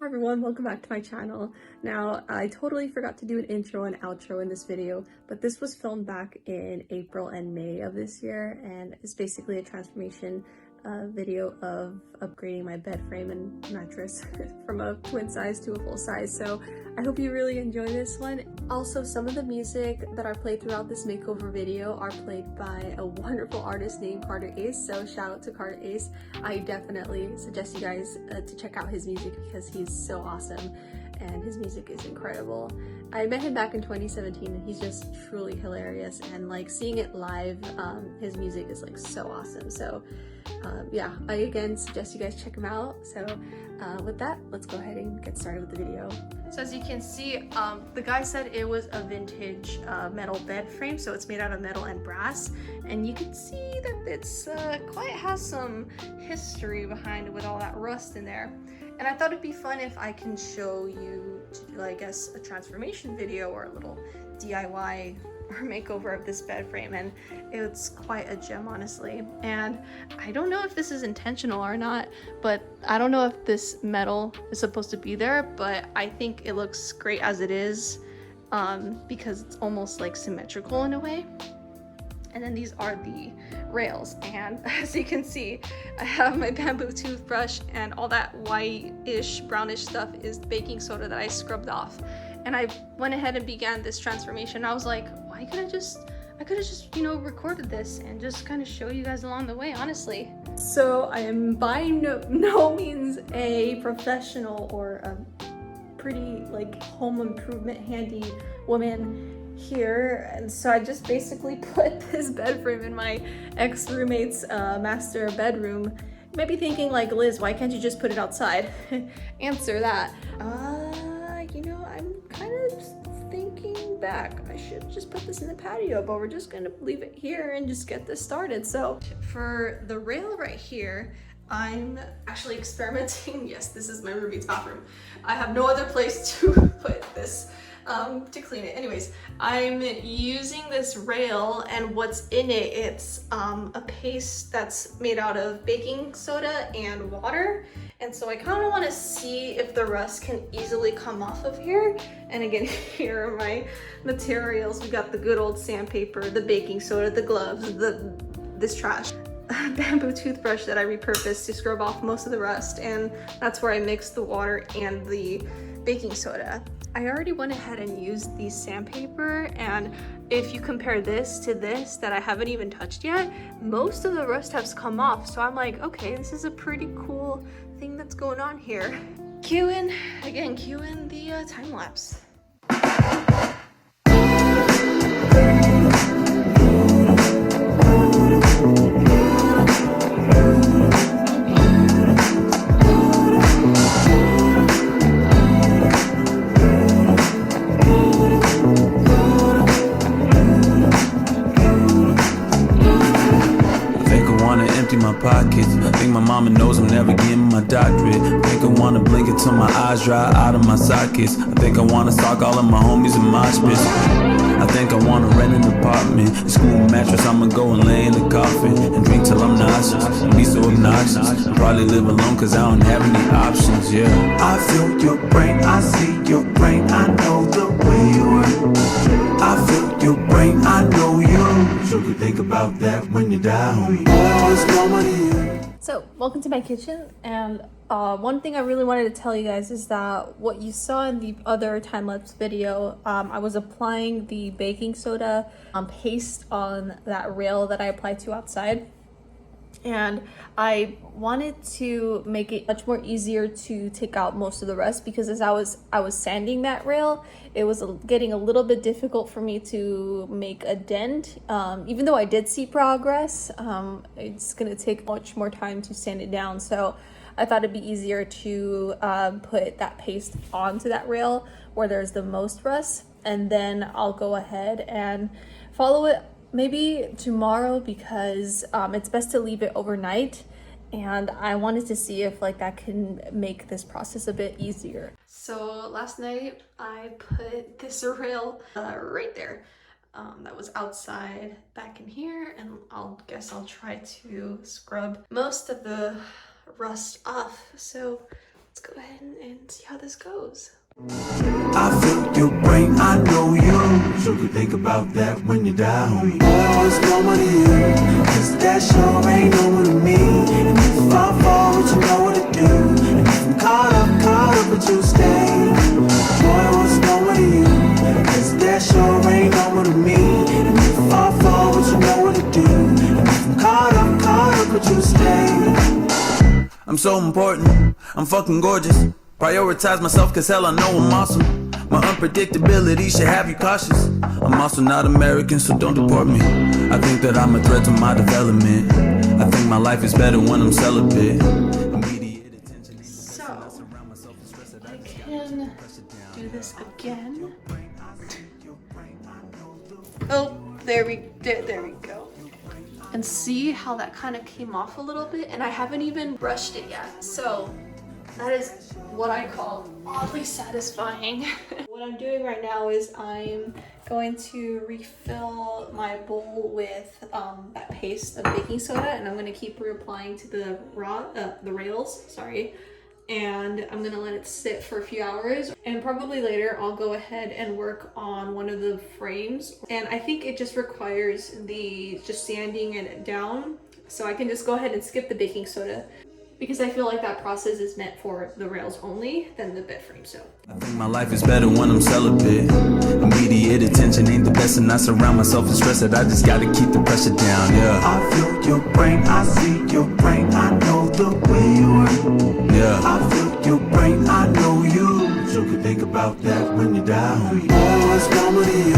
Hi everyone, welcome back to my channel. Now, I totally forgot to do an intro and outro in this video, but this was filmed back in April and May of this year, and it's basically a transformation video of upgrading my bed frame and mattress from a twin size to a full size. So I hope you really enjoy this one. Also, some of the music that I played throughout this makeover video are played by a wonderful artist named Carter Ace, so shout out to Carter Ace. I definitely suggest you guys to check out his music because he's so awesome and his music is incredible. I met him back in 2017 and he's just truly hilarious, and like seeing it live, his music is like so awesome. So yeah, I again suggest you guys check him out. So with that, let's go ahead and get started with the video. So as you can see, the guy said it was a vintage metal bed frame, so it's made out of metal and brass, and you can see that it's quite has some history behind it with all that rust in there. And I thought it'd be fun if I can show you, I guess, a transformation video or a little DIY or makeover of this bed frame, and it's quite a gem, honestly. And I don't know if this is intentional or not, but I don't know if this metal is supposed to be there, but I think it looks great as it is, because it's almost like symmetrical in a way. And then these are the rails, and as you can see, I have my bamboo toothbrush, and all that whitish brownish stuff is baking soda that I scrubbed off. And I went ahead and began this transformation. I was like, why could I could have just, you know, recorded this and just kind of show you guys along the way, honestly. So I am by no means a professional or a pretty like home improvement handy woman here, and so I just basically put this bed frame in my ex-roommate's master bedroom. You might be thinking like, Liz, why can't you just put it outside? Answer that. You know, I'm kind of thinking back. I should just put this in the patio, but we're just gonna leave it here and just get this started. So for the rail right here, I'm actually experimenting. Yes, this is my roommate's bathroom. I have no other place to put this to clean it. Anyways, I'm using this rail, and what's in it, it's a paste that's made out of baking soda and water. And so I kind of want to see if the rust can easily come off of here. And again, here are my materials. We got the good old sandpaper, the baking soda, the gloves, this trash bamboo toothbrush that I repurposed to scrub off most of the rust, and that's where I mixed the water and the baking soda. I already went ahead and used the sandpaper, and if you compare this to this that I haven't even touched yet, most of the rust has come off. So I'm like, okay, this is a pretty cool thing that's going on here. Cue in the time lapse. My pockets. I think my mama knows I'm never getting my doctorate. I think I wanna blink until my eyes dry out of my sockets. I think I wanna stalk all of my homies in my space. I think I wanna rent an apartment, a school mattress. I'ma go and lay in the coffin and drink till I'm nauseous and be so obnoxious. And probably live alone cause I don't have any options, yeah. I feel your brain, I see your brain, I know the way you work. I feel your brain, I know you. So you think about that when you die, homie. So welcome to my kitchen, and one thing I really wanted to tell you guys is that what you saw in the other time-lapse video, I was applying the baking soda paste on that rail that I applied to outside. And I wanted to make it much more easier to take out most of the rust, because as I was sanding that rail, it was getting a little bit difficult for me to make a dent. Even though I did see progress, it's gonna take much more time to sand it down. So I thought it'd be easier to put that paste onto that rail where there's the most rust, and then I'll go ahead and follow it maybe tomorrow, because it's best to leave it overnight, and I wanted to see if like that can make this process a bit easier. So last night I put this rail right there. That was outside back in here, and I'll try to scrub most of the rust off. So let's go ahead and see how this goes. I feel your brain, I know you. So you think about that when you die, homie. Boy, what's normal to you? Cause that sure ain't normal to me. And if I fall, you know what to do. And if I'm caught up, but you stay. Boy, what's normal to you? Cause that sure ain't normal to me. And if I fall, you know what to do. And if I'm caught up, but you stay. I'm so important, I'm fucking gorgeous. Prioritize myself cause hell I know I'm awesome. My unpredictability should have you cautious. I'm also not American, so don't deport me. I think that I'm a threat to my development. I think my life is better when I'm celibate. So, I can do this again. Oh, there we go. And see how that kind of came off a little bit, and I haven't even brushed it yet. So that is what I call oddly satisfying. What I'm doing right now is I'm going to refill my bowl with that paste of baking soda, and I'm going to keep reapplying to the rails, sorry. And I'm gonna let it sit for a few hours, and probably later I'll go ahead and work on one of the frames. And I think it just requires just sanding it down, so I can just go ahead and skip the baking soda because I feel like that process is meant for the rails only than the bed frame. So I think my life is better when I'm celibate. Immediate attention ain't the best, and I surround myself with stress that I just gotta keep the pressure down, yeah. I feel your brain, I see your brain, I know the way you work. Yeah. I feel your brain, I know you. So you think about that when you die, homie. Boy, what's normal to you?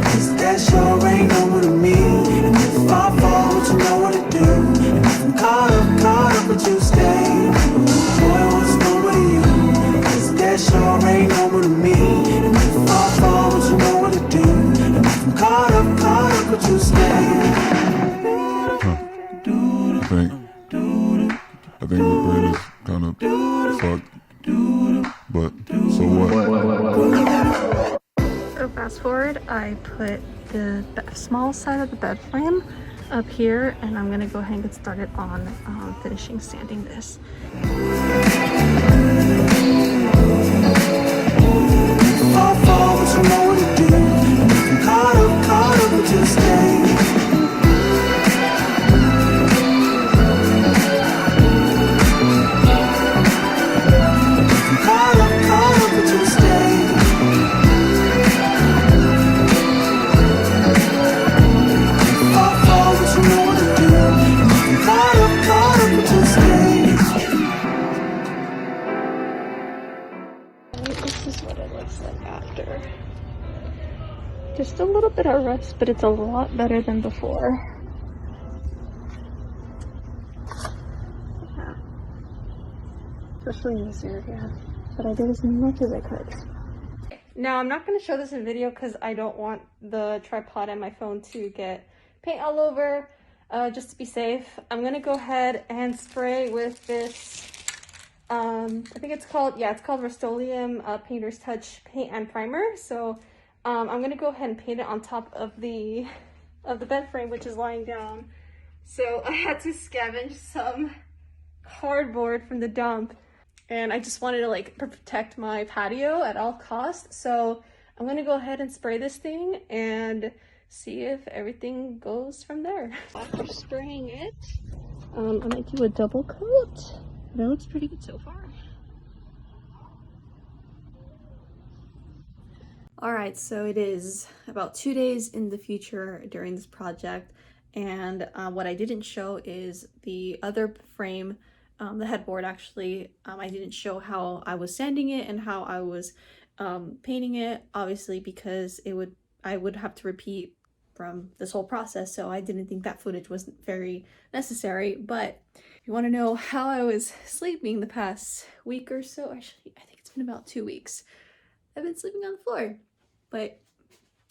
Cause that sure ain't normal to me. And if I fall, you know what to do. And if I'm caught up, but you stay. Boy, what's normal to you? Cause that sure ain't normal to me. And if I fall, you know what to do. And if I'm caught up, but you stay. I think the brain is kind of fucked, but so what? So fast forward, I put the small side of the bed frame up here, and I'm gonna go ahead and get started on finishing sanding this. This is what it looks like after. Just a little bit of rust, but it's a lot better than before. Yeah. Especially in this area. But I did as much as I could. Now, I'm not going to show this in video because I don't want the tripod and my phone to get paint all over. Just to be safe, I'm going to go ahead and spray with this I think it's called Rust-Oleum Painter's Touch paint and primer. So I'm gonna go ahead and paint it on top of the bed frame, which is lying down. So I had to scavenge some cardboard from the dump, and I just wanted to like protect my patio at all costs. So I'm gonna go ahead and spray this thing and see if everything goes from there. After spraying it, I might do a double coat. That looks pretty good so far. Alright, so it is about 2 days in the future during this project, and what I didn't show is the other frame, the headboard actually. I didn't show how I was sanding it and how I was painting it, obviously because I would have to repeat from this whole process, so I didn't think that footage was very necessary. But if you want to know how I was sleeping the past week or so, actually I think it's been about 2 weeks, I've been sleeping on the floor, but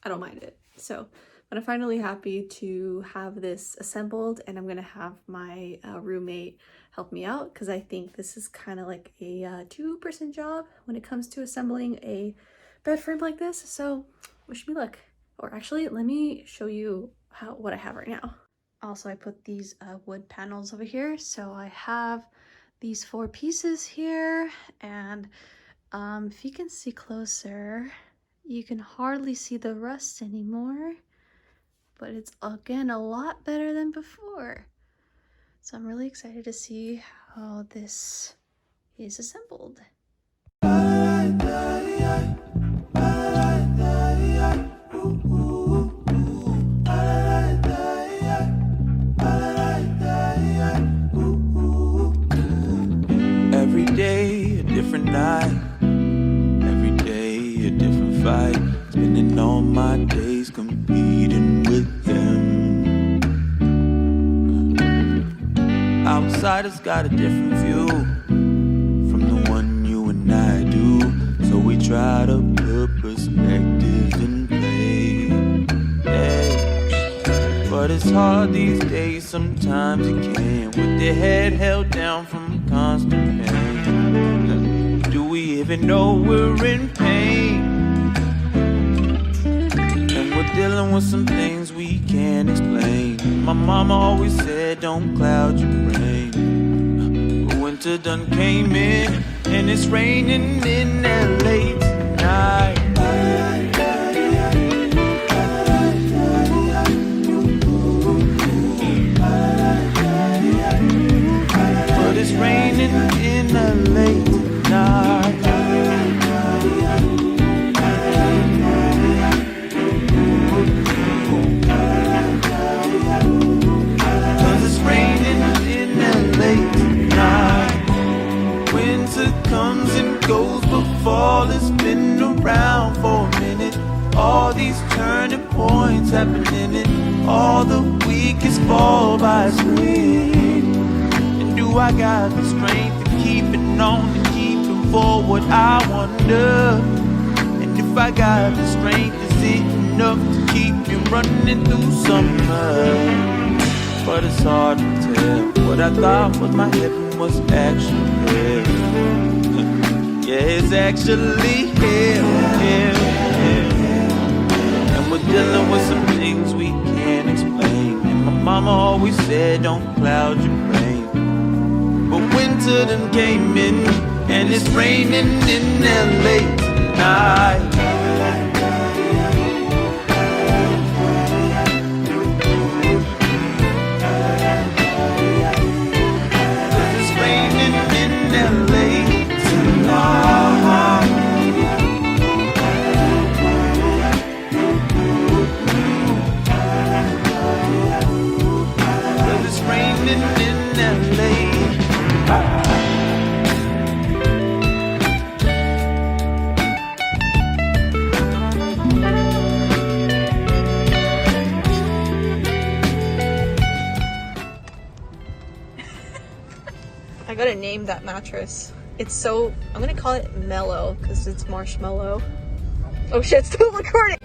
I don't mind it. So but I'm finally happy to have this assembled, and I'm gonna have my roommate help me out because I think this is kind of like a two-person job when it comes to assembling a bed frame like this. So wish me luck. Or actually, let me show you what I have right now. Also, I put these wood panels over here. So I have these 4 pieces here, and if you can see closer, you can hardly see the rust anymore, but it's again a lot better than before. So I'm really excited to see how this is assembled. Every day a different night, every day a different fight, spending all my days competing with them. Outsiders got a different view from the one you and I do, so we try to put perspective in play. Yeah. But it's hard these days, sometimes you can't, with your head held down from constant pain. Do we even know we're in pain? And we're dealing with some things we can't explain. My mama always said, don't cloud your brain. But winter done came in, and it's raining in LA tonight. But it's raining in LA tonight. Cause it's raining in LA tonight. Winter comes and goes, but fall has been around for a minute. All these turning points happen in it. All the weakest fall by spring. And do I got the strength to keep it on and keep it forward? I wonder. And if I got the strength, is it enough to keep you running through summer? But it's hard to tell. What I thought was my heaven was actually hell. Yeah, it's actually hell, hell, hell. And we're dealing with some things we can't explain. And my mama always said, don't cloud your brain. But winter done came in, and it's raining in LA tonight. I gotta name that mattress. It's so, I'm gonna call it mellow because it's marshmallow. Oh shit, it's still recording.